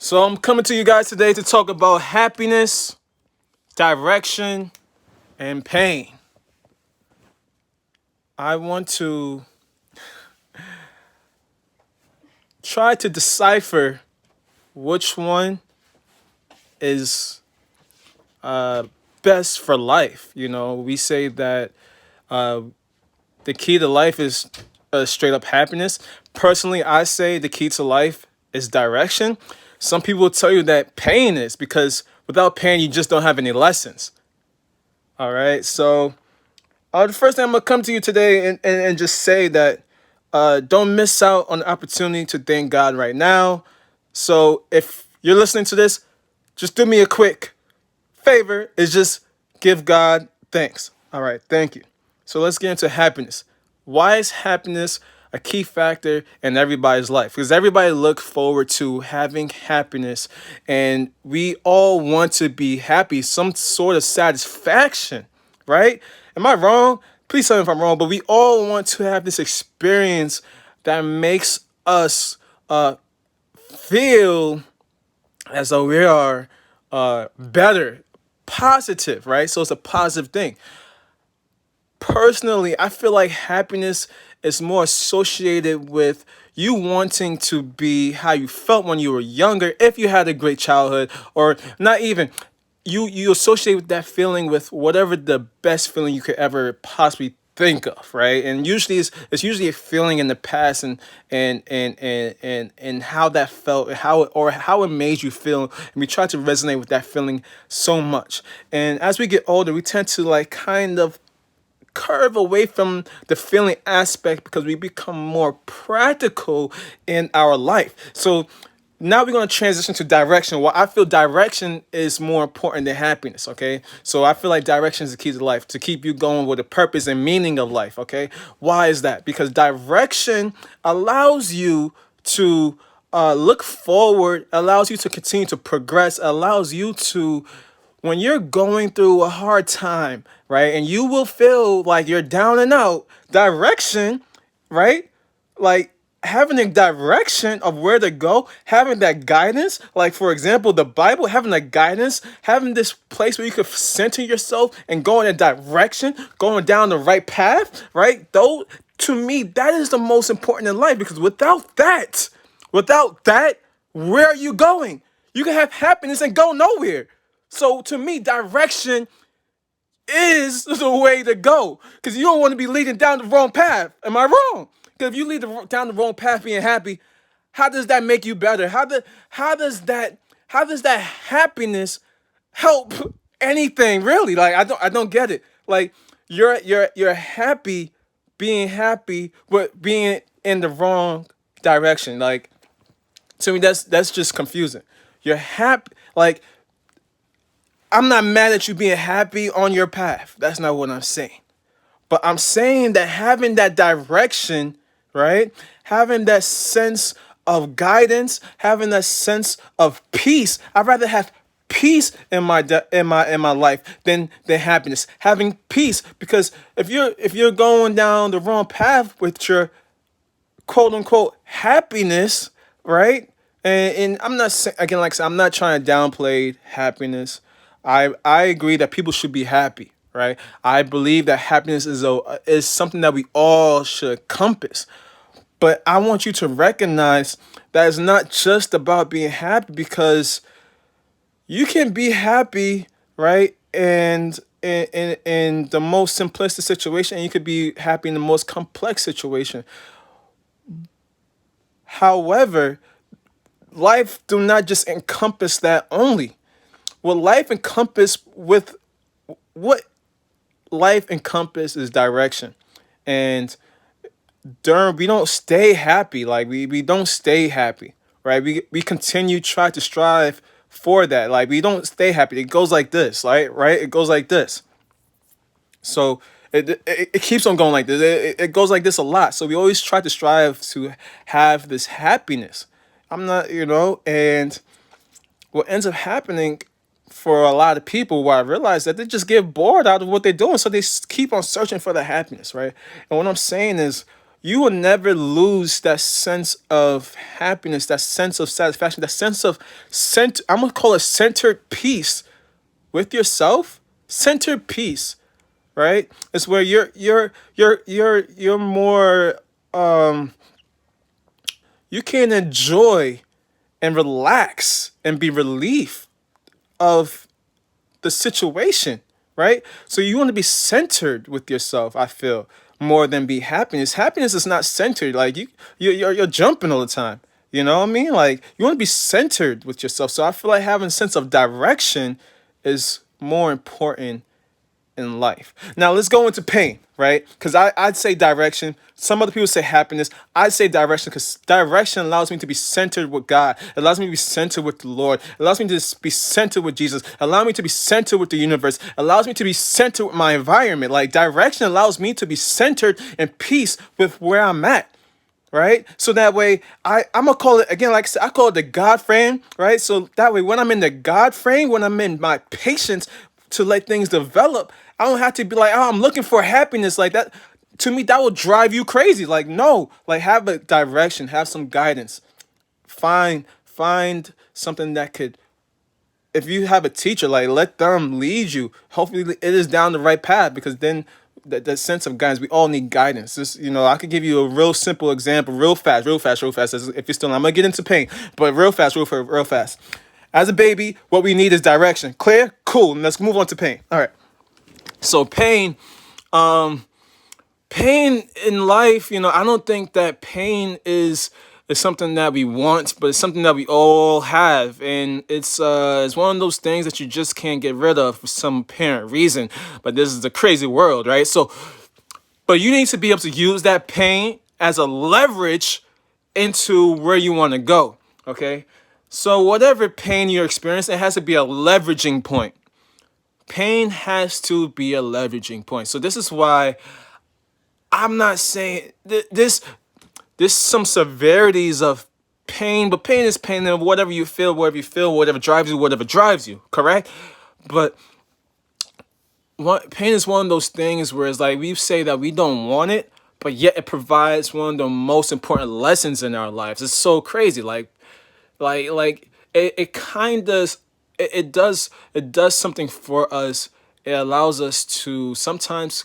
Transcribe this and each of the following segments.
So I'm coming to you guys today to talk about happiness, direction, and pain. I want to try to decipher which one is best for life. We say that the key to life is straight up happiness. Personally, I say the key to life is direction. Some people will tell you that pain is because without pain, you just don't have any lessons. All right. So the first thing I'm gonna come to you today and just say that don't miss out on the opportunity to thank God right now. So if you're listening to this, just do me a quick favor. Is just give God thanks. All right, thank you. So let's get into happiness. Why is happiness a key factor in everybody's life? Because everybody looks forward to having happiness, and we all want to be happy, some sort of satisfaction, right? Am I wrong? Please tell me if I'm wrong, but we all want to have this experience that makes us feel as though we are better, positive, right? So it's a positive thing. Personally, I feel like happiness is more associated with you wanting to be how you felt when you were younger, if you had a great childhood, or not even. You associate with that feeling with whatever the best feeling you could ever possibly think of, right? And usually it's usually a feeling in the past and how that felt, how it made you feel, and we try to resonate with that feeling so much. And as we get older, we tend to like kind of curve away from the feeling aspect because we become more practical in our life. So now we're going to transition to direction. Well, I feel direction is more important than happiness, okay? So I feel like direction is the key to life, to keep you going with the purpose and meaning of life, okay? Why is that? Because direction allows you to look forward, allows you to continue to progress, allows you to, when you're going through a hard time, right, and you will feel like you're down and out, direction, right? Like having a direction of where to go, having that guidance, like for example, the Bible, having a guidance, having this place where you could center yourself and go in a direction, going down the right path, right? Though to me, that is the most important in life because without that, where are you going? You can have happiness and go nowhere. So to me, direction is the way to go because you don't want to be leading down the wrong path. Am I wrong? Because if you down the wrong path being happy, how does that make you better? How does that happiness help anything really? Like I don't get it. Like you're happy being happy but being in the wrong direction. Like to me that's just confusing. You're happy, like I'm not mad at you being happy on your path. That's not what I'm saying. But I'm saying that having that direction, right? Having that sense of guidance, having that sense of peace. I'd rather have peace in my life than happiness. Having peace because if you're going down the wrong path with your quote unquote happiness, right? And I'm not saying, again, like I said, I'm not trying to downplay happiness. I agree that people should be happy, right? I believe that happiness is something that we all should compass. But I want you to recognize that it's not just about being happy because you can be happy, right? And in the most simplistic situation, and you could be happy in the most complex situation. However, life do not just encompass that only. What life encompass with what life encompass is direction. And during we don't stay happy. Like we don't stay happy. Right? We continue try to strive for that. Like we don't stay happy. It goes like this, right? It goes like this. So it keeps on going like this. It goes like this a lot. So we always try to strive to have this happiness. I'm not, and what ends up happening for a lot of people, where I realize that they just get bored out of what they're doing, so they keep on searching for the happiness, right? And what I'm saying is, you will never lose that sense of happiness, that sense of satisfaction, that sense of I'm gonna call it centered peace with yourself. Centered peace, right? It's where you're more you can enjoy and relax and be relief of the situation, right? So you want to be centered with yourself, I feel, more than be happiness. Happiness is not centered. Like you're jumping all the time. You know what I mean? Like you want to be centered with yourself. So I feel like having a sense of direction is more important in life. Now let's go into pain, right? Because I'd say direction. Some other people say happiness. I'd say direction because direction allows me to be centered with God. It allows me to be centered with the Lord. It allows me to be centered with Jesus. It allows me to be centered with the universe. It allows me to be centered with my environment. Like direction allows me to be centered in peace with where I'm at. Right, so that way I'm gonna call it again. Like I said, I call it the God frame. Right, so that way when I'm in the God frame, when I'm in my patience to let things develop, I don't have to be like, oh, I'm looking for happiness like that. To me, that will drive you crazy. Like no, like have a direction, have some guidance. Find something that could, if you have a teacher, like let them lead you. Hopefully it is down the right path, because then the sense of guidance, we all need guidance. This, I could give you a real simple example, real fast, if you're still, I'm gonna get into pain, but real fast. As a baby, what we need is direction. Clear? Cool. Let's move on to pain. All right. So um, pain in life, I don't think that pain is something that we want, but it's something that we all have, and it's one of those things that you just can't get rid of for some apparent reason. But this is a crazy world, right? So, but you need to be able to use that pain as a leverage into where you want to go. Okay, so whatever pain you're experiencing, it has to be a leveraging point. Pain has to be a leveraging point. So this is why I'm not saying this. There's some severities of pain, but pain is pain, and whatever you feel, whatever drives you, correct? But pain is one of those things where it's like we say that we don't want it, but yet it provides one of the most important lessons in our lives. It's so crazy. Like it kind of it does something for us. It allows us to sometimes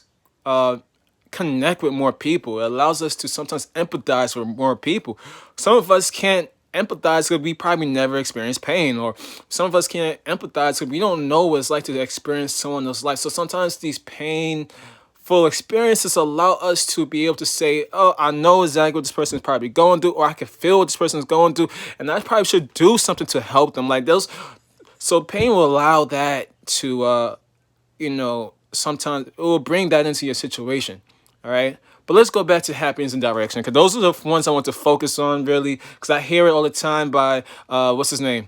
connect with more people. It allows us to sometimes empathize with more people. Some of us can't empathize because we probably never experienced pain, or some of us can't empathize because we don't know what it's like to experience someone else's life. So sometimes these painful experiences allow us to be able to say, oh, I know exactly what this person is probably going through, or I can feel what this person is going through, and I probably should do something to help them. Like those, so pain will allow that to sometimes it will bring that into your situation. All right. But let's go back to happiness and direction, because those are the ones I want to focus on, really, because I hear it all the time by what's his name,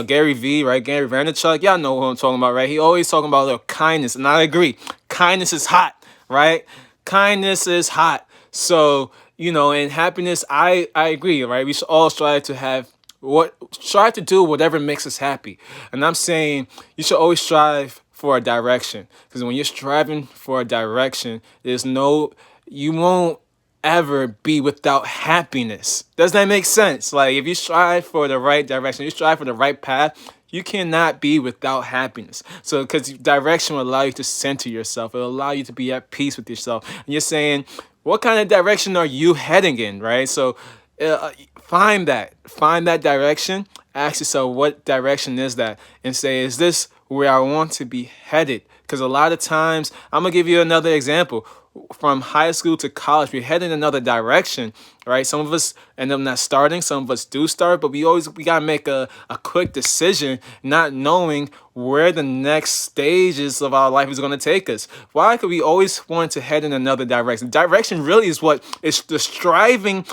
Gary V, right? Gary Vaynerchuk. Y'all know who I'm talking about, right? He always talking about kindness, and I agree. Kindness is hot, right? Kindness is hot. So and happiness, I agree, right? We should all try to do whatever makes us happy, and I'm saying you should always strive for a direction, because when you're striving for a direction, you won't ever be without happiness. Does that make sense? Like if you strive for the right direction, you strive for the right path, you cannot be without happiness. So because direction will allow you to center yourself, it'll allow you to be at peace with yourself, and you're saying, what kind of direction are you heading in, right? So find that direction, ask yourself, what direction is that, and say, is this where I want to be headed? Because a lot of times, I'm gonna give you another example. From high school to college, we head in another direction, right? Some of us end up not starting, some of us do start, but we gotta make a quick decision, not knowing where the next stages of our life is gonna take us. Why? Because we always want to head in another direction. Direction really is what is the striving.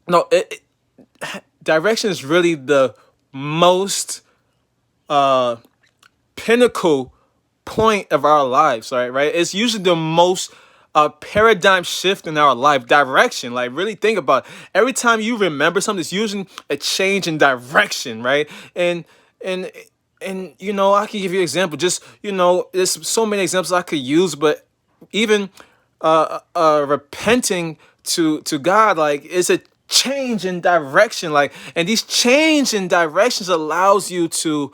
No, direction is really the most pinnacle point of our lives, right? It's usually the most paradigm shift in our life. Direction, like really think about it. Every time you remember something, it's usually a change in direction, right? And I can give you an example. Just there's so many examples I could use, but even repenting to God, like it's a change in direction, like, and these change in directions allows you to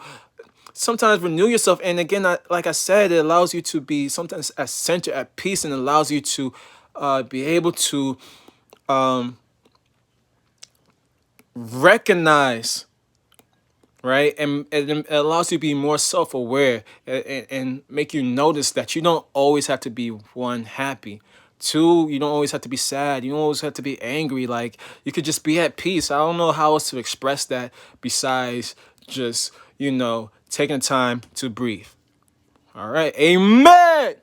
sometimes renew yourself. And again, like I said, it allows you to be sometimes at center, at peace, and allows you to be able to um, recognize, right, and it allows you to be more self-aware, and make you notice that you don't always have to be, one, happy, two, you don't always have to be sad, you don't always have to be angry, like you could just be at peace. I don't know how else to express that besides just taking time to breathe. All right, amen.